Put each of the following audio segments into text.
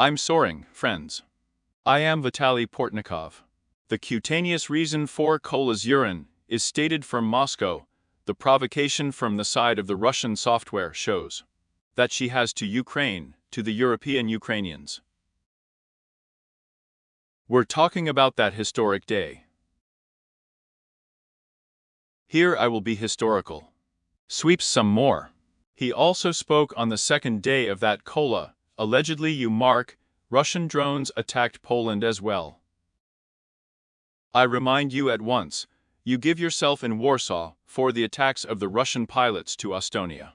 I'm soaring, friends. I am Vitaly Portnikov. The cutaneous reason for Kola's urine is stated from Moscow. The provocation from the side of the Russian software shows that she has to Ukraine, to the European Ukrainians. We're talking about that historic day. Here I will be historical. Sweeps some more. He also spoke on the second day of that Kola. Allegedly, you mark, Russian drones attacked Poland as well. I remind you at once, you give yourself in Warsaw for the attacks of the Russian pilots to Estonia.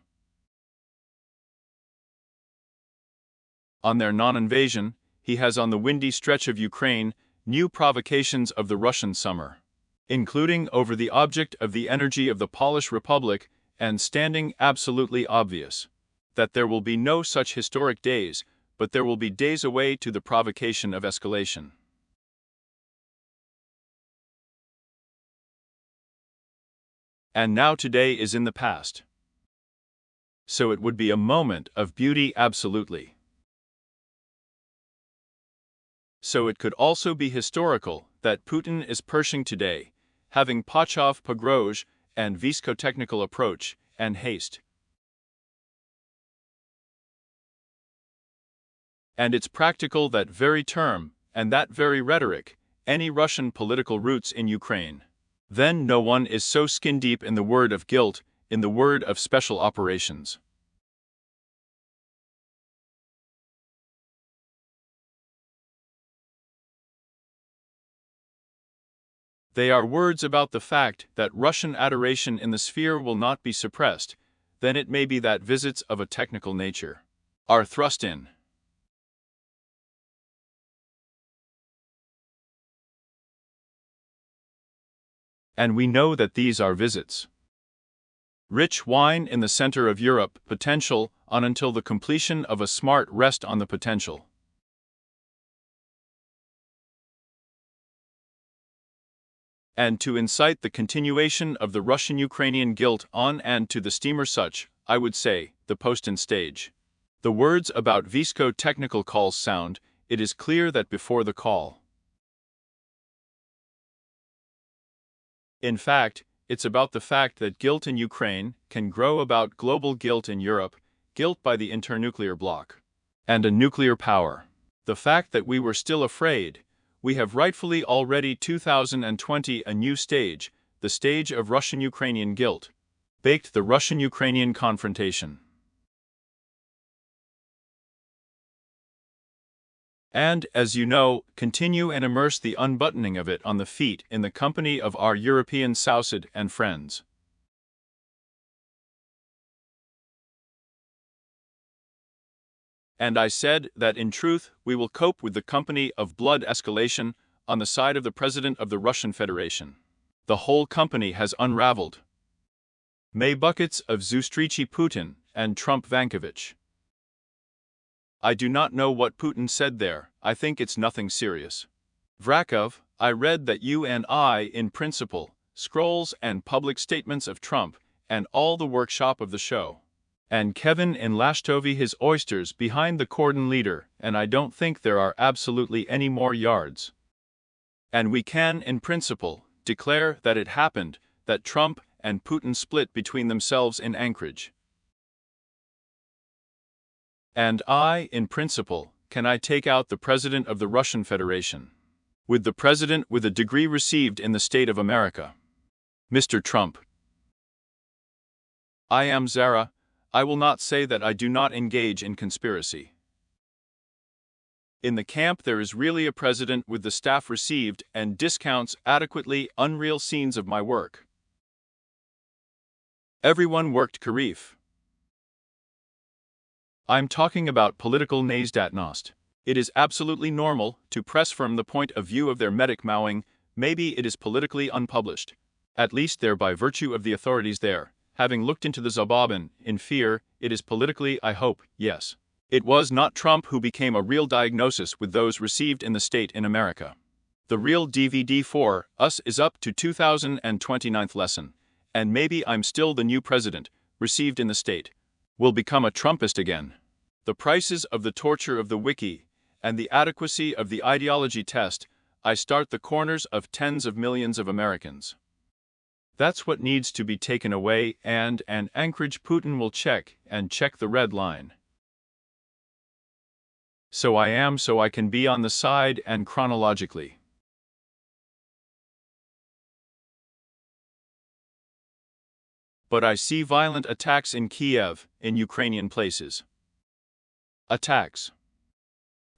On their non-invasion, he has on the windy stretch of Ukraine new provocations of the Russian summer, including over the object of the energy of the Polish Republic, and standing absolutely obvious that there will be no such historic days, but there will be days away to the provocation of escalation. And now today is in the past. So it would be a moment of beauty absolutely. So it could also be historical that Putin is Pershing today, having Pachov Pogrozh and Visco-technical approach and haste. And it's practical that very term, and that very rhetoric, any Russian political roots in Ukraine. Then no one is so skin-deep in the word of guilt, in the word of special operations. They are words about the fact that Russian adoration in the sphere will not be suppressed, then it may be that visits of a technical nature are thrust in. And we know that these are visits. Rich wine in the center of Europe, potential on until the completion of a smart rest on the potential. And to incite the continuation of the Russian-Ukrainian guilt on and to the steamer such, I would say, the post-in stage. The words about Visco technical calls sound, it is clear that before the call. In fact, it's about the fact that guilt in Ukraine can grow about global guilt in Europe, guilt by the internuclear bloc, and a nuclear power. The fact that we were still afraid, we have rightfully already 2020 a new stage, the stage of Russian-Ukrainian guilt, baked the Russian-Ukrainian confrontation. And, as you know, continue and immerse the unbuttoning of it on the feet in the company of our European Sousid and friends. And I said that in truth we will cope with the company of blood escalation on the side of the President of the Russian Federation. The whole company has unraveled. May buckets of Zustrichi Putin and Trump Vankovich. I do not know what Putin said there, I think it's nothing serious. Vrakov, I read that you and I, in principle, scrolls and public statements of Trump, and all the workshop of the show. And Kevin in Lashtovi his oysters behind the cordon leader, and I don't think there are absolutely any more yards. And we can, in principle, declare that it happened, that Trump and Putin split between themselves in Anchorage. And I, in principle, can I take out the President of the Russian Federation? With the President with a degree received in the state of America. Mr. Trump. I am Zara, I will not say that I do not engage in conspiracy. In the camp there is really a president with the staff received and discounts adequately unreal scenes of my work. Everyone worked Karif. I'm talking about political Nazdatnost. It is absolutely normal to press from the point of view of their medic mowing, maybe it is politically unpublished. At least there by virtue of the authorities there, having looked into the Zabobin, in fear, it is politically, I hope, yes. It was not Trump who became a real diagnosis with those received in the state in America. The real DVD for us is up to 2029th lesson, and maybe I'm still the new president, received in the state. Will become a Trumpist again. The prices of the torture of the wiki, and the adequacy of the ideology test, I start the corners of tens of millions of Americans. That's what needs to be taken away, and an Anchorage Putin will check the red line. So I can be on the side and chronologically. But I see violent attacks in Kiev, in Ukrainian places. Attacks.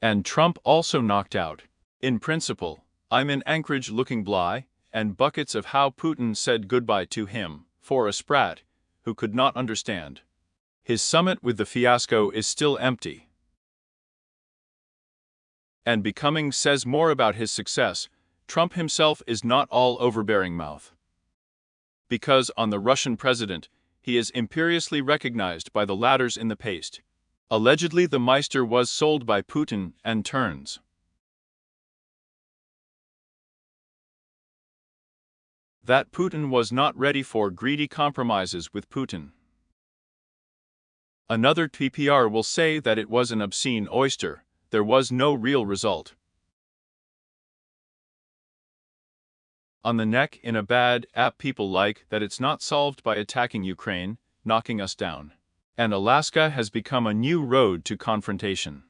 And Trump also knocked out. In principle, I'm in Anchorage looking bly, and buckets of how Putin said goodbye to him, for a sprat, who could not understand. His summit with the fiasco is still empty. And becoming says more about his success. Trump himself is not all overbearing mouth. Because on the Russian president, he is imperiously recognized by the ladders in the paste. Allegedly the Meister was sold by Putin and turns. That Putin was not ready for greedy compromises with Putin. Another TPR will say that it was an obscene oyster, there was no real result. On the neck in a bad app people like that it's not solved by attacking Ukraine, knocking us down. And Alaska has become a new road to confrontation.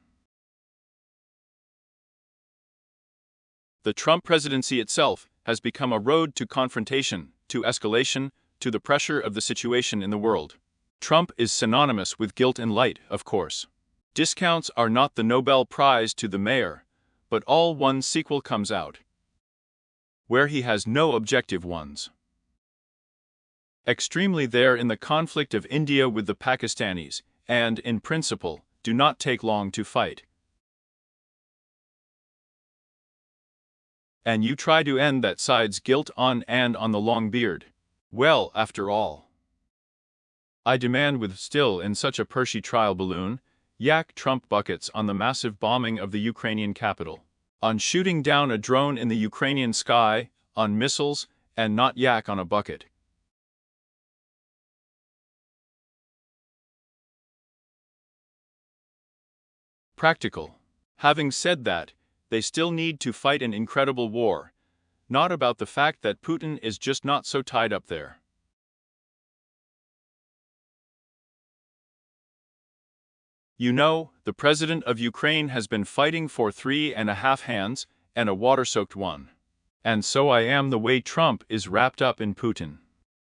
The Trump presidency itself has become a road to confrontation, to escalation, to the pressure of the situation in the world. Trump is synonymous with guilt and light, of course. Discounts are not the Nobel Prize to the mayor, but all one sequel comes out, where he has no objective ones. Extremely there in the conflict of India with the Pakistanis, and, in principle, do not take long to fight. And you try to end that side's guilt on the long beard. Well, after all, I demand with still in such a Pershing trial balloon, yak Trump buckets on the massive bombing of the Ukrainian capital, on shooting down a drone in the Ukrainian sky, on missiles, and not yak on a bucket. Practical. Having said that, they still need to fight an incredible war, not about the fact that Putin is just not so tied up there. You know, the president of Ukraine has been fighting for 3.5 hands, and a water-soaked one. And so I am the way Trump is wrapped up in Putin.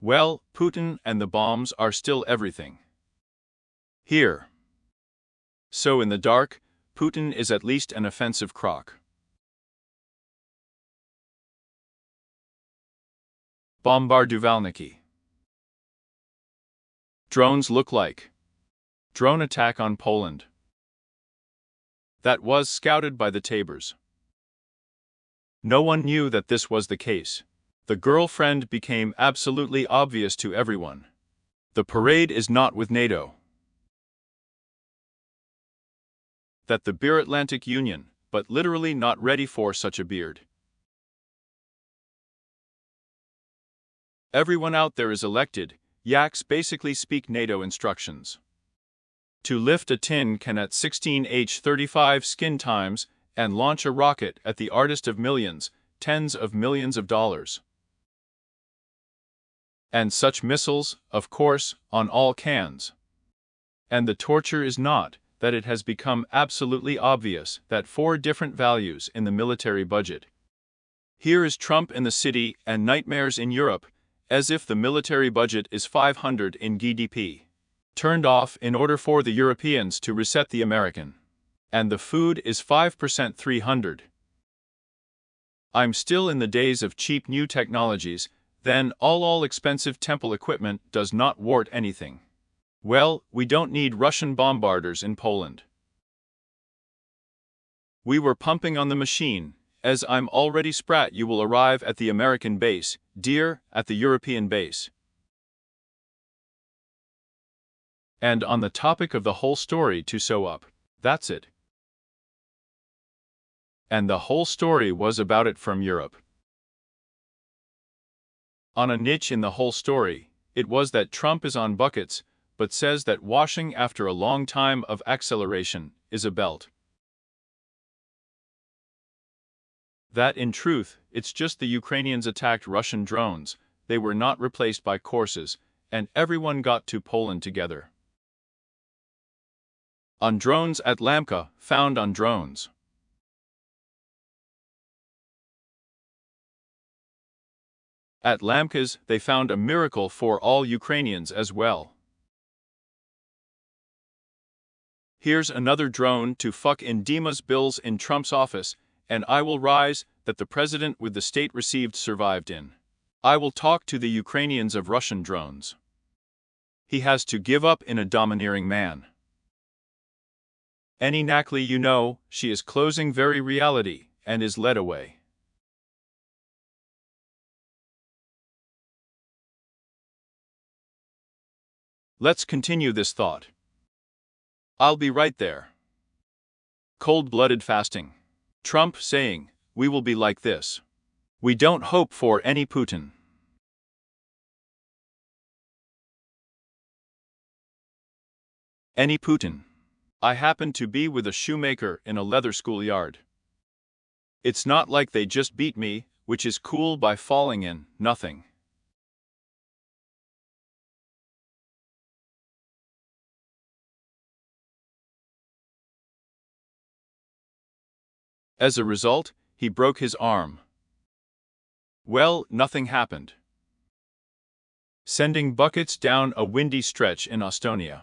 Well, Putin and the bombs are still everything. Here. So in the dark, Putin is at least an offensive crock. Bombarduvalniki. Drones look like. Drone attack on Poland. That was scouted by the Tabors. No one knew that this was the case. The girlfriend became absolutely obvious to everyone. The parade is not with NATO. That the Beer-Atlantic Union, but literally not ready for such a beard. Everyone out there is elected, yaks basically speak NATO instructions. To lift a tin can at 16H35 skin times and launch a rocket at the artist of millions, tens of millions of dollars. And such missiles, of course, on all cans. And the torture is not that it has become absolutely obvious that 4 different values in the military budget. Here is Trump in the city and nightmares in Europe, as if the military budget is 500 in GDP. Turned off in order for the Europeans to reset the American. And the food is 5% 300. I'm still in the days of cheap new technologies, then all expensive temple equipment does not wart anything. Well, we don't need Russian bombarders in Poland. We were pumping on the machine, as I'm already sprat you will arrive at the American base, dear, at the European base. And on the topic of the whole story to sew up, that's it. And the whole story was about it from Europe. On a niche in the whole story, it was that Trump is on buckets, but says that washing after a long time of acceleration is a belt. That in truth, it's just the Ukrainians attacked Russian drones, they were not replaced by courses, and everyone got to Poland together. On drones at Lamka, found on drones. At Lamka's, they found a miracle for all Ukrainians as well. Here's another drone to fuck in Dima's bills in Trump's office, and I will rise that the president with the state received survived in. I will talk to the Ukrainians of Russian drones. He has to give up in a domineering man. Any knackly you know, she is closing very reality, and is led away. Let's continue this thought. I'll be right there. Cold-blooded fasting. Trump saying, we will be like this. We don't hope for any Putin. Any Putin. I happen to be with a shoemaker in a leather schoolyard. It's not like they just beat me, which is cool by falling in, nothing. As a result, he broke his arm. Well, nothing happened. Sending buckets down a windy stretch in Estonia.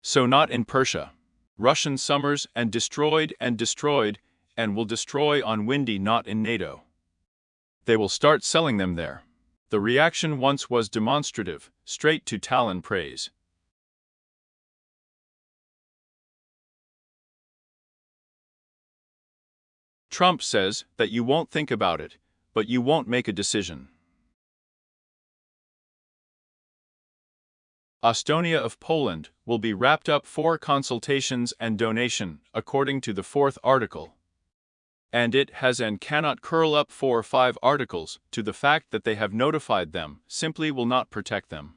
So not in Persia. Russian summers and destroyed, and will destroy on windy, not in NATO. They will start selling them there. The reaction once was demonstrative, straight to Tallinn praise. Trump says that you won't think about it, but you won't make a decision. Estonia of Poland will be wrapped up for consultations and donation, according to the 4th article. And it has and cannot curl up 4 or 5 articles to the fact that they have notified them, simply will not protect them.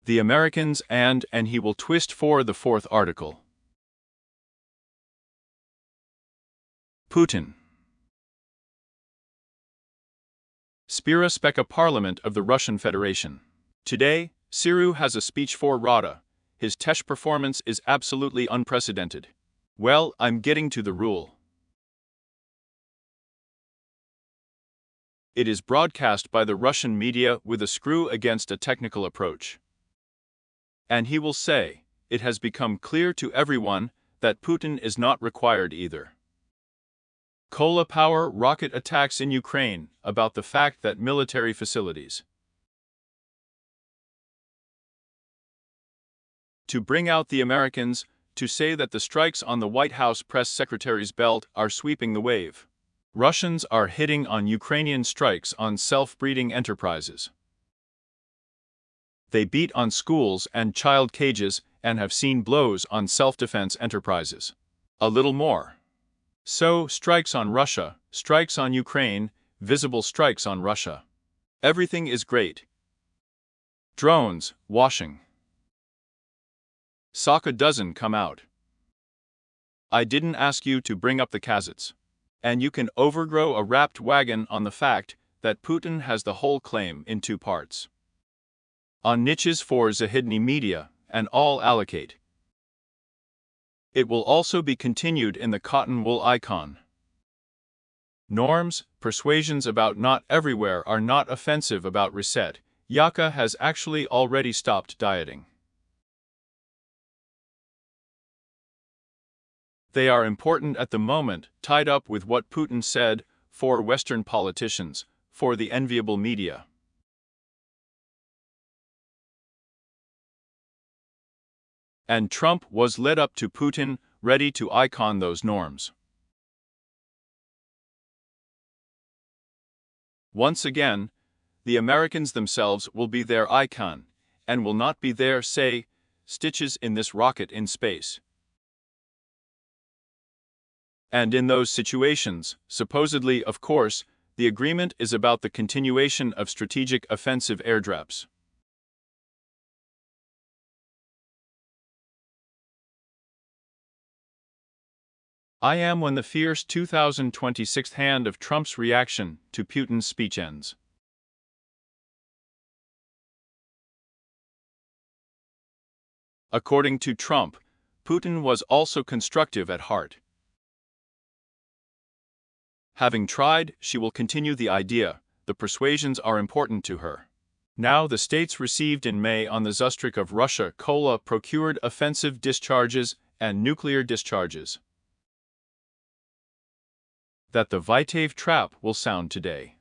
The Americans and he will twist for the 4th article. Putin. Spira Speka Parliament of the Russian Federation. Today, Siru has a speech for Rada. His Tesh performance is absolutely unprecedented. Well, I'm getting to the rule. It is broadcast by the Russian media with a screw against a technical approach. And he will say, it has become clear to everyone that Putin is not required either. Kola power rocket attacks in Ukraine about the fact that military facilities to bring out the Americans, to say that the strikes on the White House press secretary's belt are sweeping the wave. Russians are hitting on Ukrainian strikes on self-breeding enterprises. They beat on schools and child cages and have seen blows on self-defense enterprises. A little more. So, strikes on Russia, strikes on Ukraine, visible strikes on Russia. Everything is great. Drones, washing. Sokka doesn't come out. I didn't ask you to bring up the Kazakhs. And you can overgrow a wrapped wagon on the fact that Putin has the whole claim in 2 parts. On niches for Zahidny media, and all allocate. It will also be continued in the cotton wool icon. Norms, persuasions about not everywhere are not offensive about reset. Yaka has actually already stopped dieting. They are important at the moment, tied up with what Putin said, for Western politicians, for the enviable media. And Trump was led up to Putin, ready to icon those norms. Once again, the Americans themselves will be their icon, and will not be their, say, stitches in this rocket in space. And in those situations, supposedly, of course, the agreement is about the continuation of strategic offensive airdrops. I am when the fierce 2026 hand of Trump's reaction to Putin's speech ends. According to Trump, Putin was also constructive at heart. Having tried, she will continue the idea. The persuasions are important to her. Now the states received in May on the Zustrik of Russia Kola procured offensive discharges and nuclear discharges. That the Vitaly trap will sound today.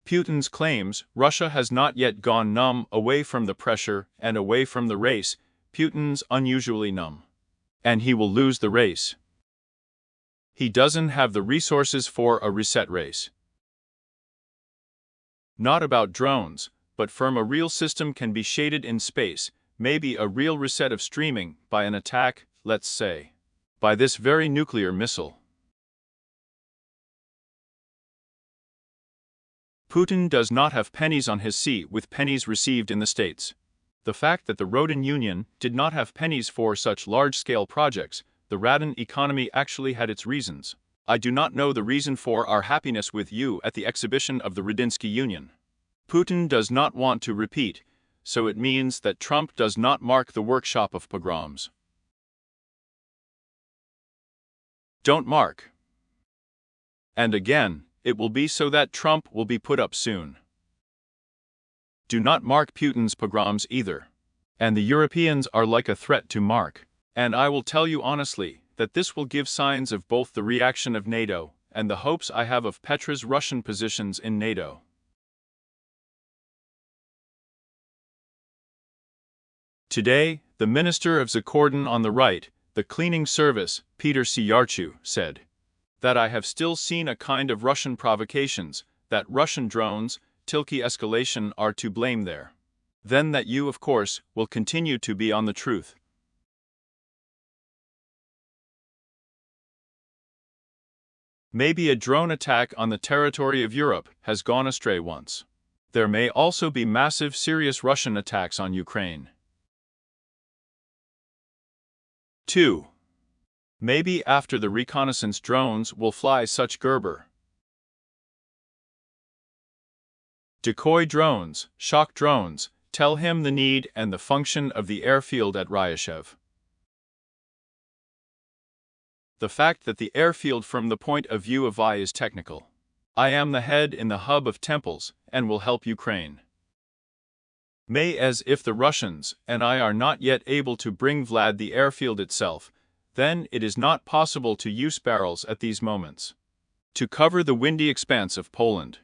Putin's claims Russia has not yet gone numb away from the pressure and away from the race. Putin's unusually numb. And he will lose the race. He doesn't have the resources for a reset race. Not about drones, but from a real system can be shaded in space, maybe a real reset of streaming by an attack, let's say, by this very nuclear missile. Putin does not have pennies on his seat with pennies received in the States. The fact that the Rodin Union did not have pennies for such large-scale projects, the Radin economy actually had its reasons. I do not know the reason for our happiness with you at the exhibition of the Radinsky Union. Putin does not want to repeat, so it means that Trump does not mark the workshop of pogroms. Don't mark. And again, it will be so that Trump will be put up soon. Do not mark Putin's pogroms either. And the Europeans are like a threat to mark. And I will tell you honestly that this will give signs of both the reaction of NATO and the hopes I have of Petra's Russian positions in NATO. Today, the Minister of Zakordon on the right, the cleaning service, Peter Syarchu, said that I have still seen a kind of Russian provocations, that Russian drones, Tilky escalation are to blame there. Then that you, of course, will continue to be on the truth. Maybe a drone attack on the territory of Europe has gone astray once. There may also be massive serious Russian attacks on Ukraine. 2. Maybe after the reconnaissance drones will fly such Gerber decoy drones, shock drones, tell him the need and the function of the airfield at Ryashev. The fact that the airfield from the point of view of I is technical. I am the head in the hub of temples and will help Ukraine. May as if the Russians and I are not yet able to bring Vlad the airfield itself, then it is not possible to use barrels at these moments. To cover the windy expanse of Poland.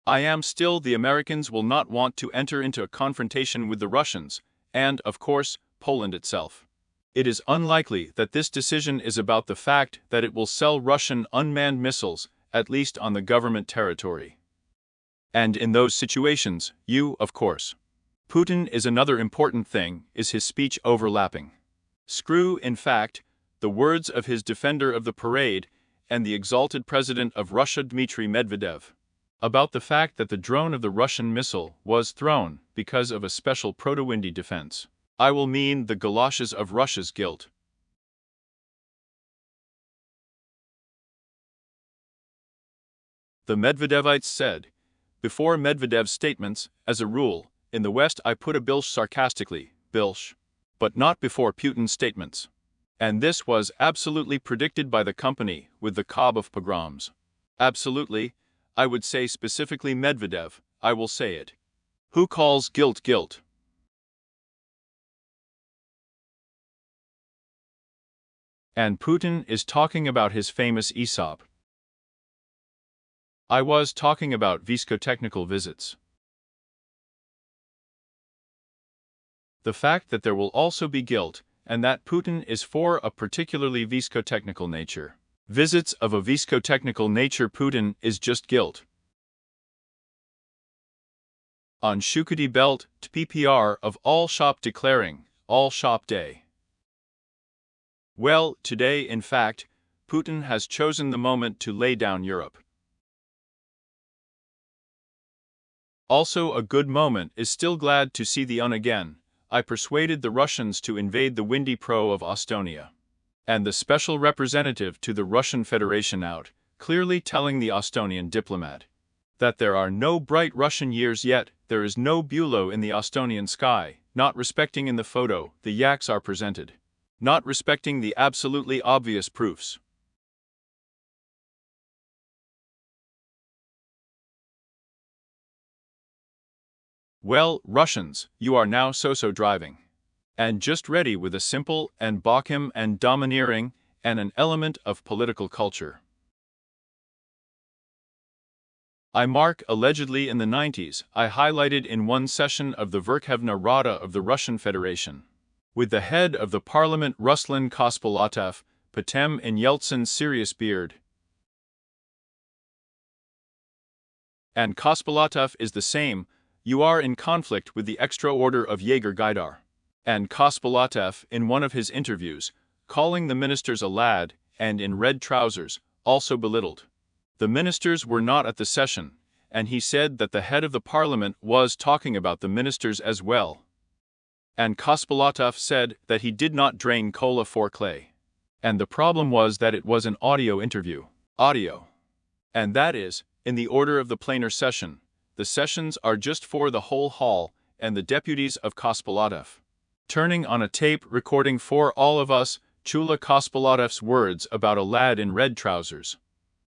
I am still the Americans will not want to enter into a confrontation with the Russians, and, of course, Poland itself. It is unlikely that this decision is about the fact that it will sell Russian unmanned missiles, at least on the government territory. And in those situations, you, of course. Putin is another important thing, is his speech overlapping. Screw, in fact, the words of his defender of the parade and the exalted president of Russia Dmitry Medvedev. About the fact that the drone of the Russian missile was thrown because of a special proto-windy defense. I will mean the galoshes of Russia's guilt. The Medvedevites said. Before Medvedev's statements, as a rule, in the West I put a bilsh sarcastically, bilsh. But not before Putin's statements. And this was absolutely predicted by the company with the cob of pogroms. Absolutely. I would say specifically Medvedev, I will say it. Who calls guilt guilt? And Putin is talking about his famous Aesop. I was talking about visco-technical visits. The fact that there will also be guilt, and that Putin is for a particularly visco-technical nature. Visits of a visco-technical nature Putin is just guilt. On Shukadi belt, PPR of all shop declaring, all shop day. Well, today in fact, Putin has chosen the moment to lay down Europe. Also a good moment is still glad to see the UN again, I persuaded the Russians to invade the windy pro of Estonia. And the special representative to the Russian Federation out, clearly telling the Estonian diplomat that there are no bright Russian years yet, there is no Bulow in the Estonian sky, not respecting in the photo the yaks are presented, not respecting the absolutely obvious proofs. Well, Russians, you are now so-so driving. And just ready with a simple and Bochum and domineering and an element of political culture. I mark allegedly in the 90s, I highlighted in one session of the Verkhovna Rada of the Russian Federation, with the head of the parliament Ruslan Kospolatov, Potem in Yeltsin's serious beard. And Kospolatov is the same, you are in conflict with the extra order of Jaeger Gaidar. And Kospolatov, in one of his interviews, calling the ministers a lad, and in red trousers, also belittled. The ministers were not at the session, and he said that the head of the parliament was talking about the ministers as well. And Kospolatov said that he did not drain cola for clay. And the problem was that it was an audio interview. Audio. And that is, in the order of the plenary session, the sessions are just for the whole hall and the deputies of Kospolatov. Turning on a tape recording for all of us, Chula Kospolatov's words about a lad in red trousers.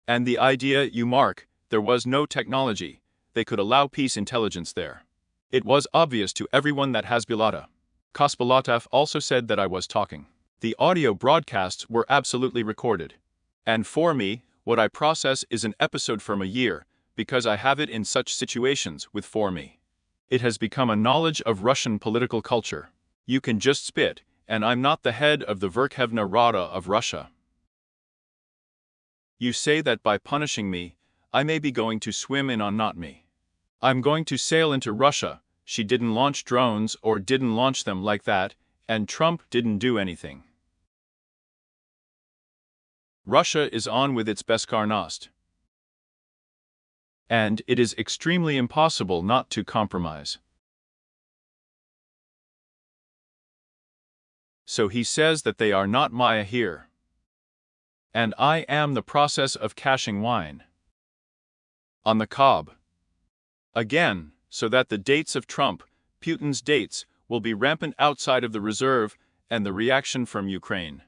And the idea you mark, there was no technology, they could allow peace intelligence there. It was obvious to everyone that has Bilata. Kospolatov also said that I was talking. The audio broadcasts were absolutely recorded. And for me, what I process is an episode from a year, because I have it in such situations with for me. It has become a knowledge of Russian political culture. You can just spit, and I'm not the head of the Verkhovna Rada of Russia. You say that by punishing me, I may be going to swim in on not me. I'm going to sail into Russia, she didn't launch drones or didn't launch them like that, and Trump didn't do anything. Russia is on with its Beskarnost. And it is extremely impossible not to compromise. So he says that they are not Maya here. And I am the process of caching wine. On the cob. Again, so that the dates of Trump, Putin's dates, will be rampant outside of the reserve and the reaction from Ukraine.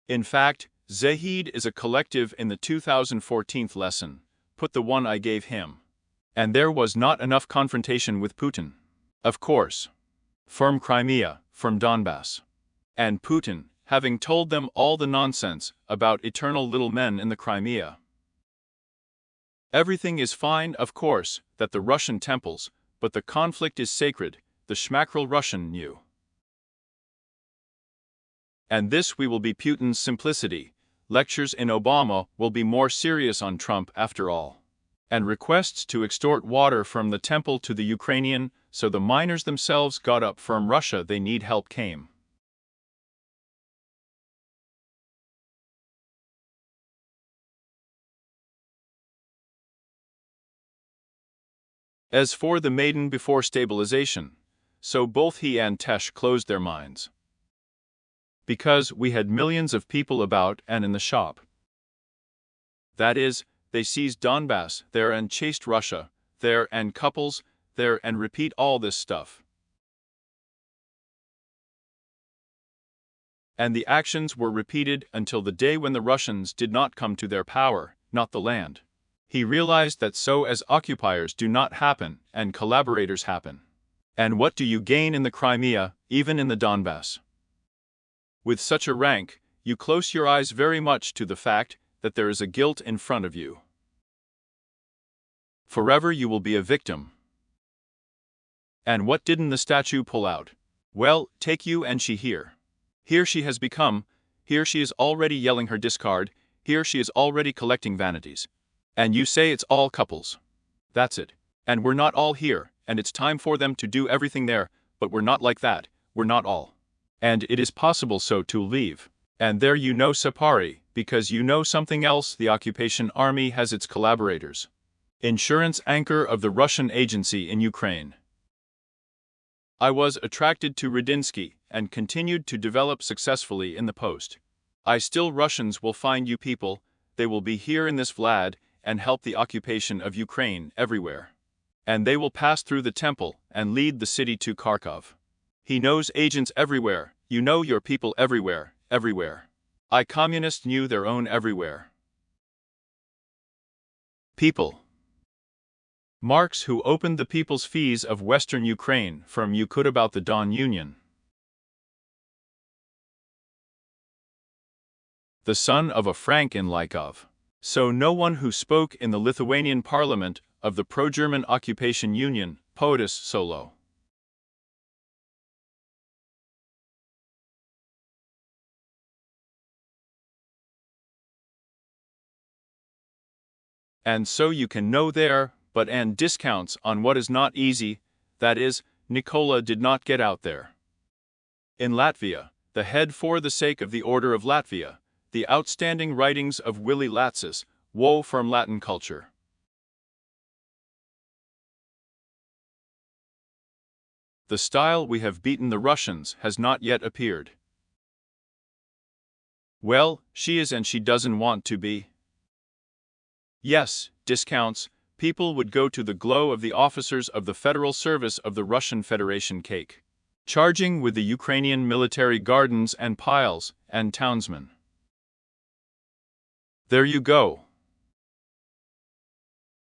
In fact, Zahid is a collective in the 2014 lesson, put the one I gave him. And there was not enough confrontation with Putin. Of course. From Crimea, from Donbass. And Putin, having told them all the nonsense about eternal little men in the Crimea. Everything is fine, of course, that the Russian temples, but the conflict is sacred, the schmackrel Russian knew. And this we will be Putin's simplicity, lectures in Obama will be more serious on Trump after all. And requests to extort water from the temple to the Ukrainian, so the miners themselves got up from Russia they need help came. As for the maiden before stabilization, so both he and Tesh closed their minds. Because we had millions of people about and in the shop. That is, they seized Donbass there and chased Russia there and couples there and repeat all this stuff. And the actions were repeated until the day when the Russians did not come to their power, not the land. He realized that so as occupiers do not happen and collaborators happen. And what do you gain in the Crimea, even in the Donbass? With such a rank, you close your eyes very much to the fact that there is a guilt in front of you. Forever you will be a victim. And what didn't the statue pull out? Well, take you and she here. Here she has become, here she is already yelling her discard, here she is already collecting vanities. And you say it's all couples. That's it. And we're not all here, and it's time for them to do everything there, but we're not like that, we're not all. And it is possible so to leave. And there you know Sapari, because you know something else, the occupation army has its collaborators. Insurance anchor of the Russian agency in Ukraine. I was attracted to Radinsky and continued to develop successfully in the post. Russians will find you people, they will be here in this Vlad and help the occupation of Ukraine everywhere. And they will pass through the temple and lead the city to Kharkov. He knows agents everywhere, you know your people everywhere, everywhere. Communists knew their own everywhere. People. Marx, who opened the people's fees of Western Ukraine from Yukut about the Don Union. The son of a Frank in Lykov. So no one who spoke in the Lithuanian parliament of the pro-German occupation union, poetus solo. And so you can know there, but and discounts on what is not easy, that is, Nicola did not get out there. In Latvia, the head for the sake of the Order of Latvia, the outstanding writings of Willy Latsis, woe from Latin culture. The style we have beaten the Russians has not yet appeared. Well, she is and she doesn't want to be. Yes, discounts, people would go to the glow of the officers of the Federal Service of the Russian Federation cake. Charging with the Ukrainian military gardens and piles and townsmen. There you go.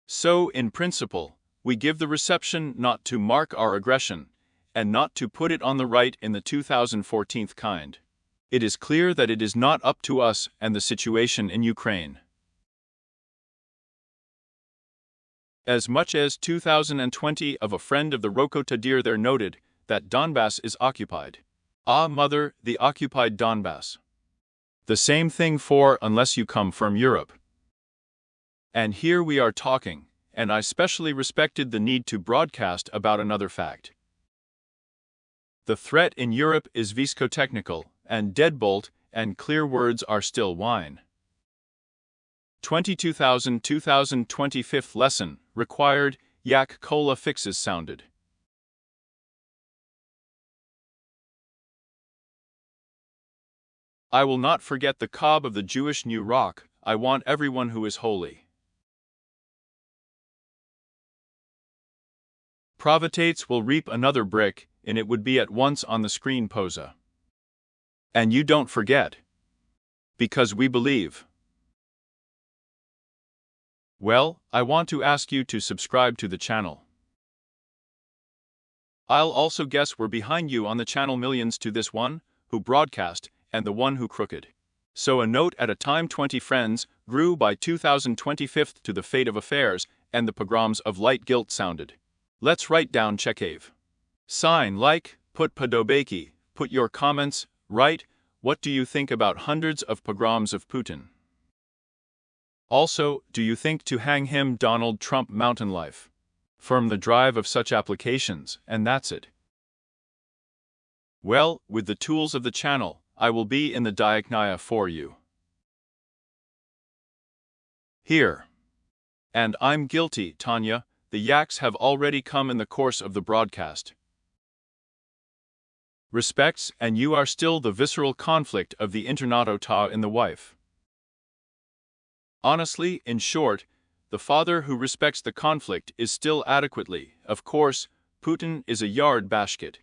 So, in principle, we give the reception not to mark our aggression, and not to put it on the right in the 2014 kind. It is clear that it is not up to us and the situation in Ukraine. As much as 2020 of a friend of the Roko Tadir there noted that Donbass is occupied. Ah, mother, the occupied Donbass. The same thing for unless you come from Europe. And here we are talking, and I specially respected the need to broadcast about another fact. The threat in Europe is viscotechnical, and deadbolt and clear words are still wine. 22,000 lesson, required, yak cola fixes sounded. I will not forget the cob of the Jewish New Rock, I want everyone who is holy. Provitates will reap another brick, and it would be at once on the screen posa. And you don't forget. Because we believe. Well, I want to ask you to subscribe to the channel. I'll also guess we're behind you on the channel millions to this one, who broadcast, and the one who crooked. So a note at a time 20 friends grew by 2025 to the fate of affairs, and the pogroms of light guilt sounded. Let's write down Chekhov. Sign like, put Podobeki, put your comments, write, what do you think about hundreds of pogroms of Putin? Also, do you think to hang him Donald Trump mountain life? From the drive of such applications, and that's it. Well, with the tools of the channel, I will be in the diagnia for you. Here. And I'm guilty, Tanya, the yaks have already come in the course of the broadcast. Respects, and you are still the visceral conflict of the internato ta in the wife. Honestly, in short, the father who respects the conflict is still adequately, of course, Putin is a yard bashkit.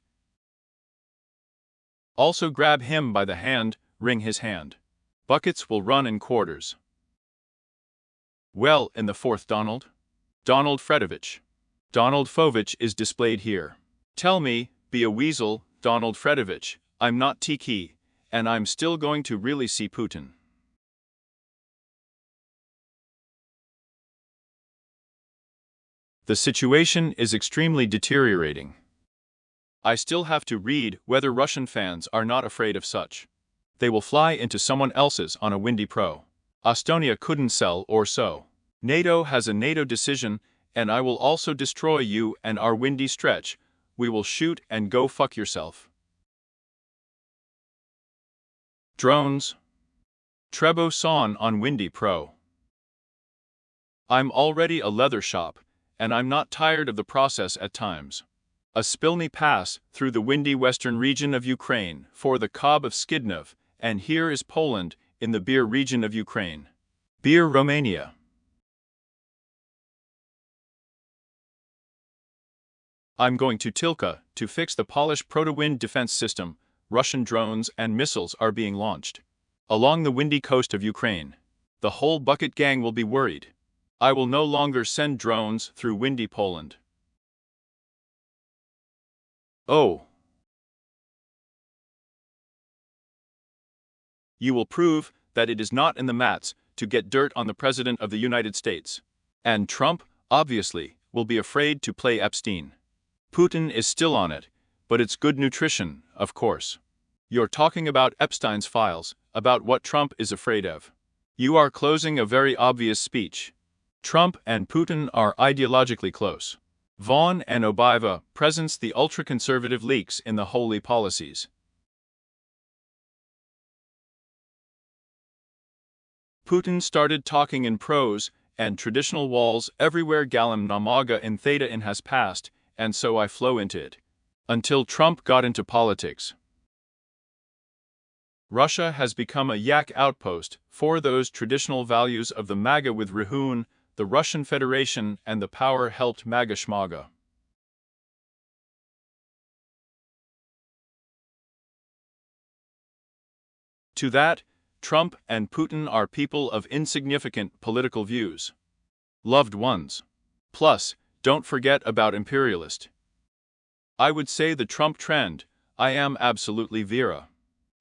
Also grab him by the hand, wring his hand. Buckets will run in quarters. Well, in the fourth Donald Fredovich. Donald Fovich is displayed here. Tell me, be a weasel, Donald Fredovich, I'm not Tiki, and I'm still going to really see Putin. The situation is extremely deteriorating. I still have to read whether Russian fans are not afraid of such. They will fly into someone else's on a windy pro. Estonia couldn't sell or so. NATO has a NATO decision, and I will also destroy you and our windy stretch. We will shoot and go fuck yourself. Drones. Trebo Son on windy pro. I'm already a leather shop, and I'm not tired of the process at times. A spilny pass through the windy western region of Ukraine for the Cob of Skidnov, and here is Poland in the beer region of Ukraine. Beer Romania. I'm going to Tilka to fix the Polish proto-wind defense system. Russian drones and missiles are being launched along the windy coast of Ukraine. The whole bucket gang will be worried. I will no longer send drones through windy Poland. Oh. You will prove that it is not in the mats to get dirt on the President of the United States. And Trump, obviously, will be afraid to play Epstein. Putin is still on it, but it's good nutrition, of course. You're talking about Epstein's files, about what Trump is afraid of. You are closing a very obvious speech. Trump and Putin are ideologically close. Vaughan and Obiva presents the ultra-conservative leaks in the holy policies. Putin started talking in prose, and traditional walls everywhere Galam Namaga in Theta in has passed, and so I flow into it. Until Trump got into politics. Russia has become a yak outpost for those traditional values of the MAGA with Rehun, the Russian Federation, and the power-helped MAGA Schmaga. To that, Trump and Putin are people of insignificant political views. Loved ones. Plus, don't forget about imperialist. I would say the Trump trend, I am absolutely Vera.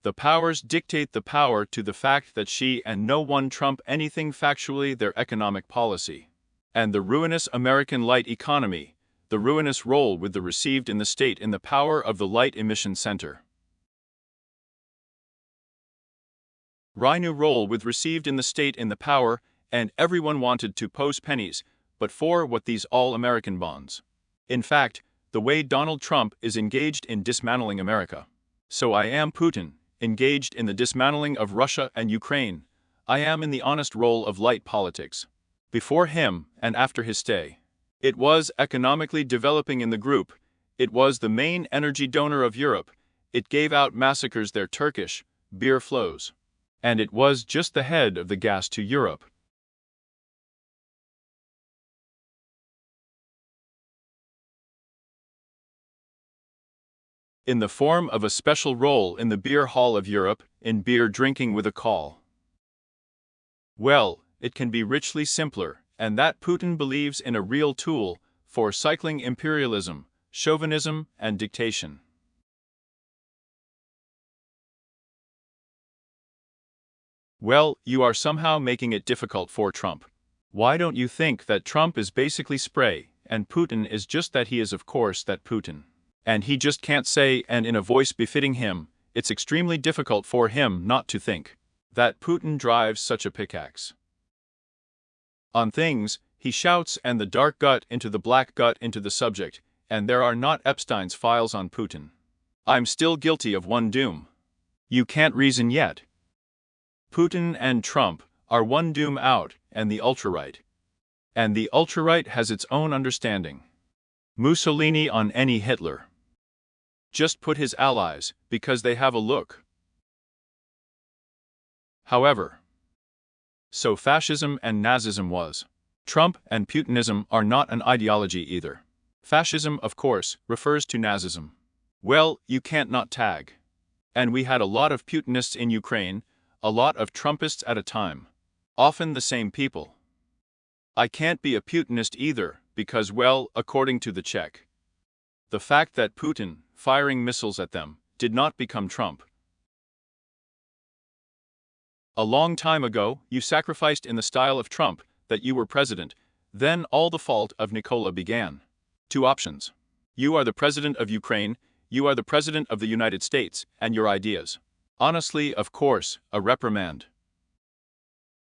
The powers dictate the power to the fact that she and no one trump anything factually their economic policy. And the ruinous American light economy, the ruinous role with the received in the state in the power of the light emission center. Rhino role with received in the state in the power, and everyone wanted to pose pennies, but for what these all-American bonds. In fact, the way Donald Trump is engaged in dismantling America. So I am Putin, engaged in the dismantling of Russia and Ukraine. I am in the honest role of light politics. Before him and after his stay. It was economically developing in the group. It was the main energy donor of Europe. It gave out massacres their Turkish beer flows. And it was just the head of the gas to Europe. In the form of a special role in the beer hall of Europe, in beer drinking with a call. Well, it can be richly simpler, and that Putin believes in a real tool for cycling imperialism, chauvinism, and dictation. Well, you are somehow making it difficult for Trump. Why don't you think that Trump is basically spray, and Putin is just that he is of course that Putin? And he just can't say, and in a voice befitting him, it's extremely difficult for him not to think that Putin drives such a pickaxe. On things, he shouts and the dark gut into the black gut into the subject, and there are not Epstein's files on Putin. I'm still guilty of one doom. You can't reason yet. Putin and Trump are one doom out, and the ultra-right. And the ultra-right has its own understanding. Mussolini on any Hitler. Just put his allies, because they have a look. However, so fascism and Nazism was. Trump and Putinism are not an ideology either. Fascism, of course, refers to Nazism. Well, you can't not tag. And we had a lot of Putinists in Ukraine, a lot of Trumpists at a time. Often the same people. I can't be a Putinist either, because, well, according to the Czech. The fact that Putin, firing missiles at them, did not become Trump. A long time ago, you sacrificed in the style of Trump that you were president, then all the fault of Nikola began. Two options. You are the president of Ukraine, you are the president of the United States, and your ideas. Honestly, of course, a reprimand.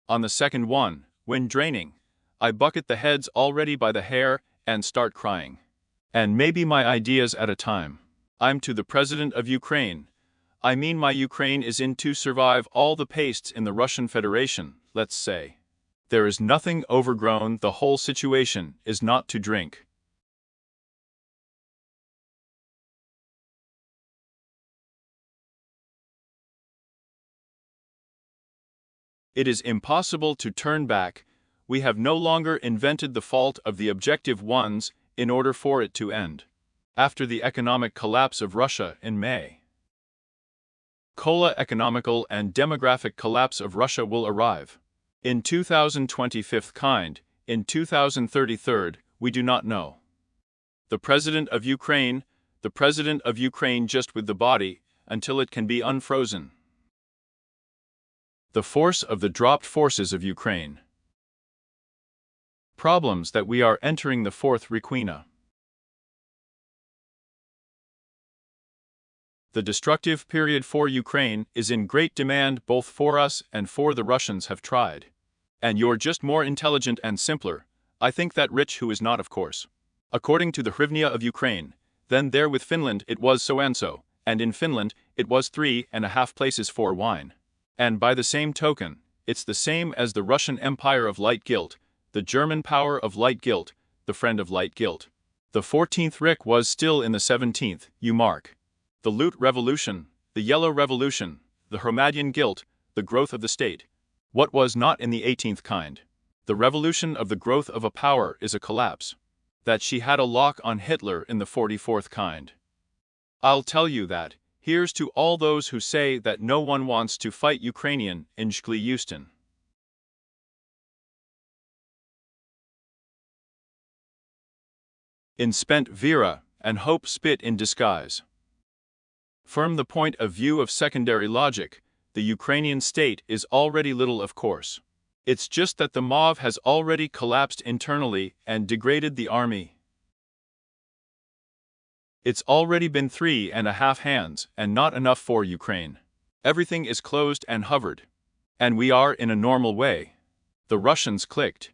On the second one, when draining, I bucket the heads already by the hair and start crying. And maybe my ideas at a time. I'm to the president of Ukraine. I mean my Ukraine is in to survive all the pastes in the Russian Federation, let's say. There is nothing overgrown, the whole situation is not to drink. It is impossible to turn back. We have no longer invented the fault of the objective ones in order for it to end. After the economic collapse of Russia in May, economical and demographic collapse of Russia will arrive. In 2025 kind, in 2033, we do not know. The President of Ukraine just with the body, until it can be unfrozen. The force of the dropped forces of Ukraine. Problems that we are entering the fourth requina. The destructive period for Ukraine is in great demand both for us and for the Russians have tried. And you're just more intelligent and simpler, I think that rich who is not of course. According to the hryvnia of Ukraine, then there with Finland it was so, and in Finland it was 3.5 places for wine. And by the same token, it's the same as the Russian Empire of light guilt, the German power of light guilt, the friend of light guilt. The 14th Reich was still in the 17th, you mark. The Loot Revolution, the Yellow Revolution, the Hromadian guilt, the growth of the state. What was not in the 18th kind? The revolution of the growth of a power is a collapse. That she had a lock on Hitler in the 44th kind. I'll tell you that. Here's to all those who say that no one wants to fight Ukrainian in Shkli Houston. In spent Vera, and hope spit in disguise. From the point of view of secondary logic, the Ukrainian state is already little of course. It's just that the MOV has already collapsed internally and degraded the army. It's already been 3.5 hands and not enough for Ukraine. Everything is closed and hovered. And we are in a normal way. The Russians clicked.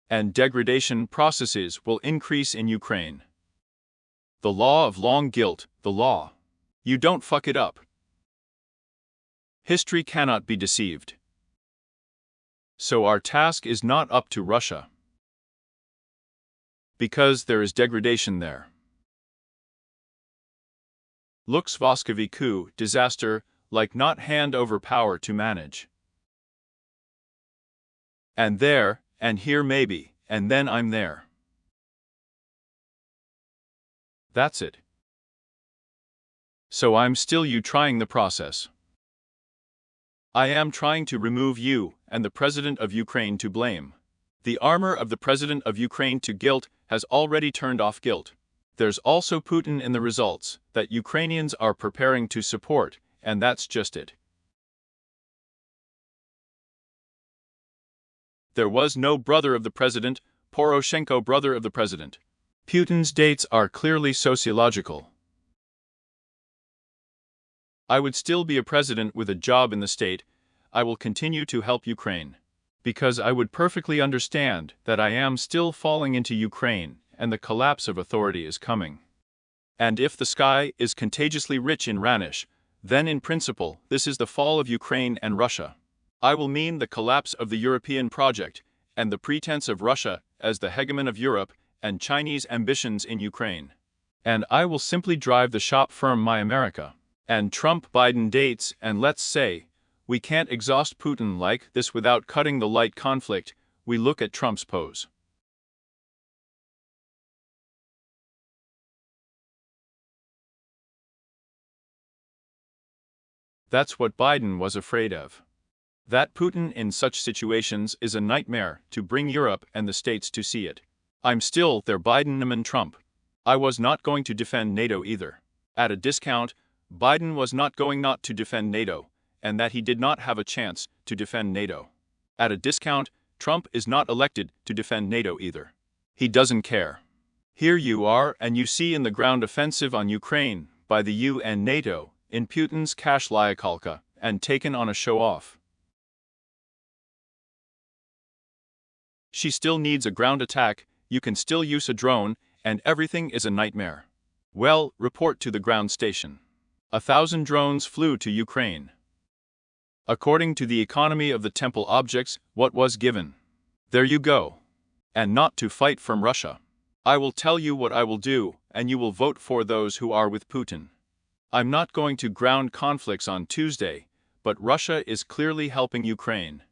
And degradation processes will increase in Ukraine. The law of long guilt, the law. You don't fuck it up. History cannot be deceived. So our task is not up to Russia. Because there is degradation there. Looks Voskovi coup, disaster, like not hand over power to manage. And there, and here maybe, and then I'm there. That's it. So I'm still you trying the process. I am trying to remove you and the President of Ukraine to blame. The armor of the President of Ukraine to guilt has already turned off guilt. There's also Putin in the results that Ukrainians are preparing to support, and that's just it. There was no brother of the President, Poroshenko brother of the President. Putin's dates are clearly sociological. I would still be a president with a job in the state. I will continue to help Ukraine. Because I would perfectly understand that I am still falling into Ukraine and the collapse of authority is coming. And if the sky is contagiously rich in Ranish, then in principle this is the fall of Ukraine and Russia. I will mean the collapse of the European project and the pretense of Russia as the hegemon of Europe and Chinese ambitions in Ukraine. And I will simply drive the shop from my America. And Trump-Biden dates, and let's say, we can't exhaust Putin like this without cutting the light conflict. We look at Trump's pose. That's what Biden was afraid of. That Putin in such situations is a nightmare to bring Europe and the States to see it. I'm still their Biden-man Trump. I was not going to defend NATO either. At a discount, Biden was not going not to defend NATO, and that he did not have a chance to defend NATO. At a discount, Trump is not elected to defend NATO either. He doesn't care. Here you are and you see in the ground offensive on Ukraine by the EU and NATO, in Putin's cash Lyakalka, and taken on a show-off. She still needs a ground attack, you can still use a drone, and everything is a nightmare. Well, report to the ground station. 1,000 drones flew to Ukraine. According to the economy of the temple objects, what was given. There you go. And not to fight from Russia. I will tell you what I will do, and you will vote for those who are with Putin. I'm not going to ground conflicts on Tuesday, but Russia is clearly helping Ukraine.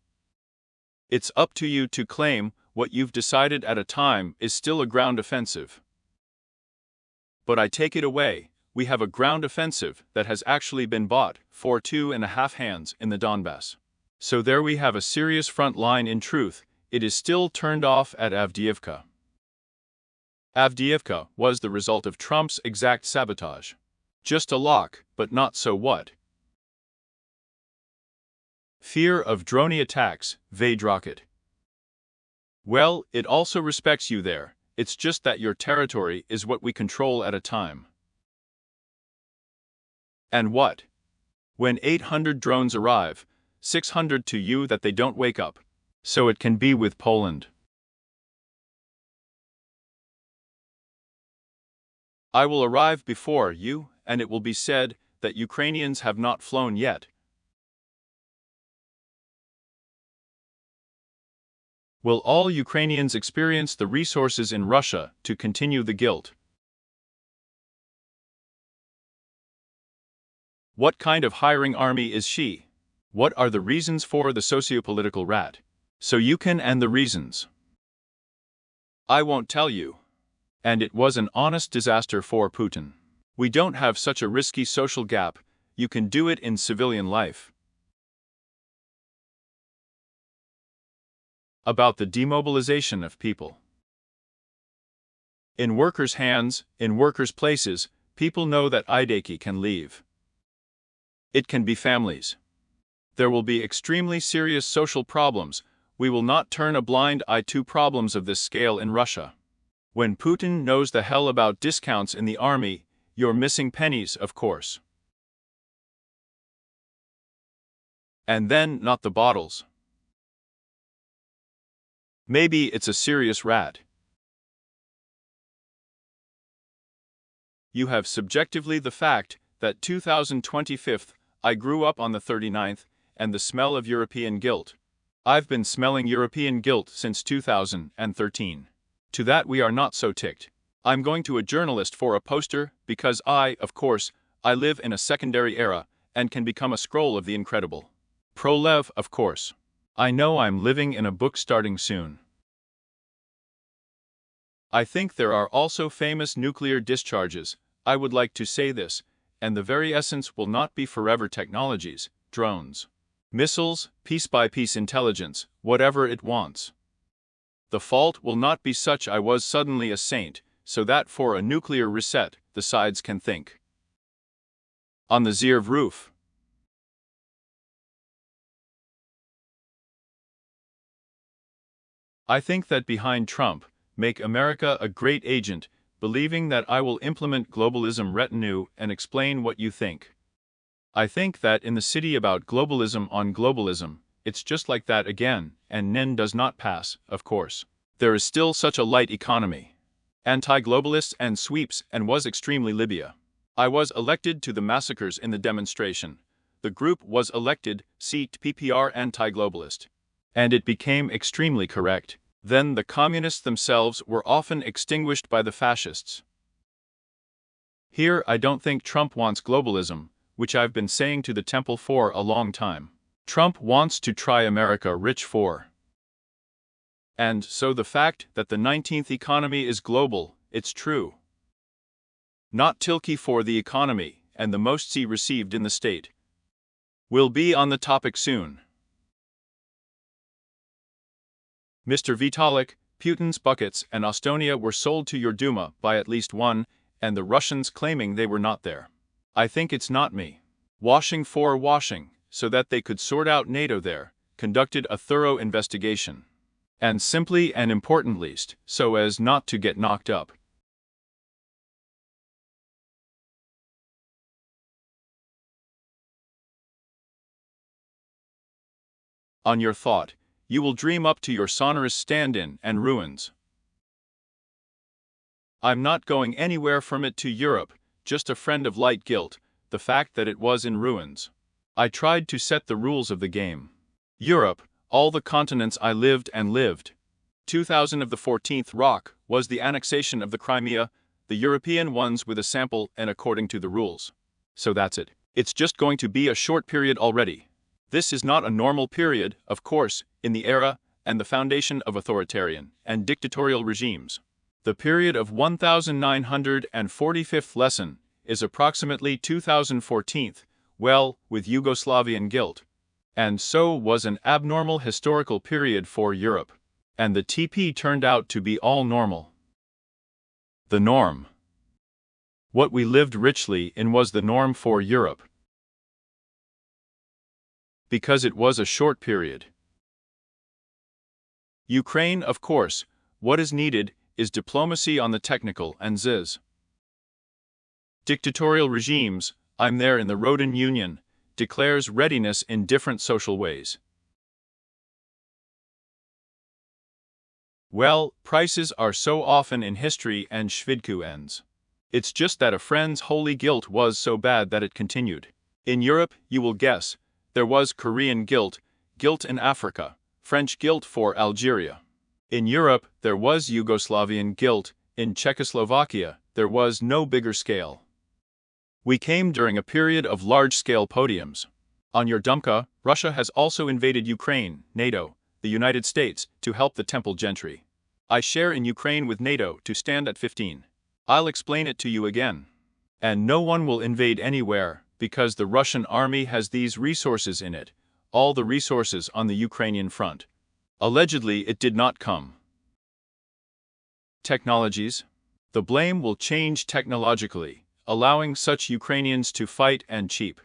It's up to you to claim what you've decided at a time is still a ground offensive. But I take it away, we have a ground offensive that has actually been bought for 2.5 hands in the Donbass. So there we have a serious front line. In truth, it is still turned off at Avdiivka. Avdiivka was the result of Trump's exact sabotage. Just a lock, but not so what. Fear of drone attacks, Vaidrocket. Well, it also respects you there, it's just that your territory is what we control at a time. And what? When 800 drones arrive, 600 to you that they don't wake up. So it can be with Poland. I will arrive before you, and it will be said that Ukrainians have not flown yet. Will all Ukrainians experience the resources in Russia to continue the guilt? What kind of hiring army is she? What are the reasons for the sociopolitical rat? So you can and the reasons. I won't tell you. And it was an honest disaster for Putin. We don't have such a risky social gap, you can do it in civilian life. About the demobilization of people. In workers' hands, in workers' places, people know that Idaki can leave. It can be families. There will be extremely serious social problems. We will not turn a blind eye to problems of this scale in Russia. When Putin knows the hell about discounts in the army, you're missing pennies, of course. And then not the bottles. Maybe it's a serious rat. You have subjectively the fact that 2025, I grew up on the 39th, and the smell of European guilt. I've been smelling European guilt since 2013. To that we are not so ticked. I'm going to a journalist for a poster because of course, I live in a secondary era and can become a scroll of the incredible. Prolev, of course. I know I'm living in a book starting soon. I think there are also famous nuclear discharges. I would like to say this, and the very essence will not be forever technologies, drones, missiles, piece-by-piece intelligence, whatever it wants. The fault will not be such I was suddenly a saint, so that for a nuclear reset, the sides can think. On the Zirv roof. I think that behind Trump, make America a great agent, believing that I will implement globalism retinue and explain what you think. I think that in the city about globalism on globalism, it's just like that again, and Nen does not pass, of course. There is still such a light economy. Anti-globalists and sweeps and was extremely Libya. I was elected to the massacres in the demonstration. The group was elected, seat PPR anti-globalist. And it became extremely correct. Then the communists themselves were often extinguished by the fascists. Here I don't think Trump wants globalism, which I've been saying to the temple for a long time. Trump wants to try America rich for. And so the fact that the 19th economy is global, it's true. Not Tilke for the economy, and the most C received in the state. We'll be on the topic soon. Mr. Vitalik, Putin's buckets and Estonia were sold to your Duma by at least one, and the Russians claiming they were not there. I think it's not me. Washing for washing, so that they could sort out NATO there, conducted a thorough investigation. And simply and important least, so as not to get knocked up. On your thought, you will dream up to your sonorous stand-in and ruins. I'm not going anywhere from it to Europe, just a friend of light guilt, the fact that it was in ruins. I tried to set the rules of the game. Europe, all the continents I lived and lived. 2000 of the 14th rock was the annexation of the Crimea, the European ones with a sample and according to the rules. So that's it. It's just going to be a short period already. This is not a normal period, of course, in the era and the foundation of authoritarian and dictatorial regimes. The period of 1945th lesson is approximately 2014th, well, with Yugoslavian guilt. And so was an abnormal historical period for Europe. And the TP turned out to be all normal. The norm. What we lived richly in was the norm for Europe. Because it was a short period. Ukraine, of course, what is needed is diplomacy on the technical and ziz. Dictatorial regimes, I'm there in the Rhoden Union, declares readiness in different social ways. Well, prices are so often in history and Shvidku ends. It's just that a friend's holy guilt was so bad that it continued. In Europe, you will guess, there was Korean guilt, guilt in Africa, French guilt for Algeria. In Europe, there was Yugoslavian guilt, in Czechoslovakia, there was no bigger scale. We came during a period of large-scale podiums. On your Dumka, Russia has also invaded Ukraine, NATO, the United States, to help the temple gentry. I share in Ukraine with NATO to stand at 15. I'll explain it to you again. And no one will invade anywhere, because the Russian army has these resources in it, all the resources on the Ukrainian front. Allegedly, it did not come. Technologies. The blame will change technologically, allowing such Ukrainians to fight and cheap.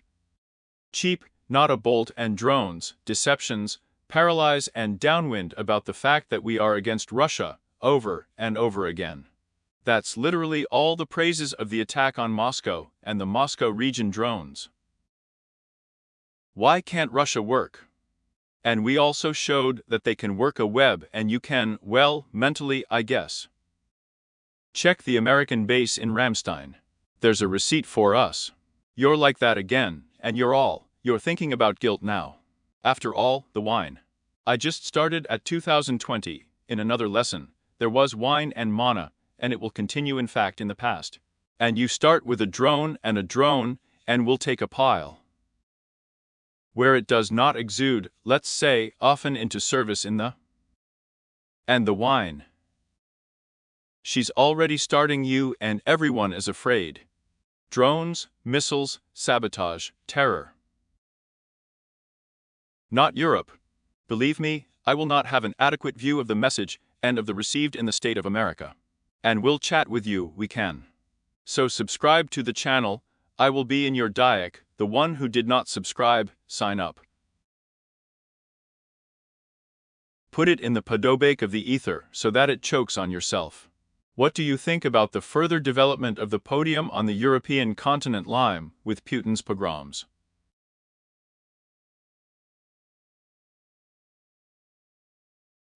Cheap, not a bolt and drones, deceptions, paralyze and downwind about the fact that we are against Russia, over and over again. That's literally all the praises of the attack on Moscow and the Moscow region drones. Why can't Russia work? And we also showed that they can work a web and you can, well, mentally, I guess. Check the American base in Ramstein. There's a receipt for us. You're like that again, and you're thinking about guilt now. After all, the wine. I just started at 2020, in another lesson, there was wine and mana, and it will continue in fact in the past. And you start with a drone, and we'll take a pile. Where it does not exude, let's say, often into service in the... And the wine. She's already starting you and everyone is afraid. Drones, missiles, sabotage, terror. Not Europe. Believe me, I will not have an adequate view of the message and of the received in the state of America. And we'll chat with you, we can. So subscribe to the channel, I will be in your Dayak, the one who did not subscribe, sign up. Put it in the podobake of the ether so that it chokes on yourself. What do you think about the further development of the podium on the European continent line with Putin's pogroms?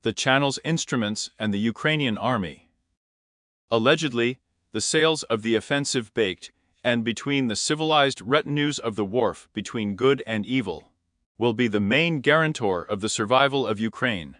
The channel's instruments and the Ukrainian army. Allegedly, the sails of the offensive baked, and between the civilized retinues of the wharf between good and evil, will be the main guarantor of the survival of Ukraine.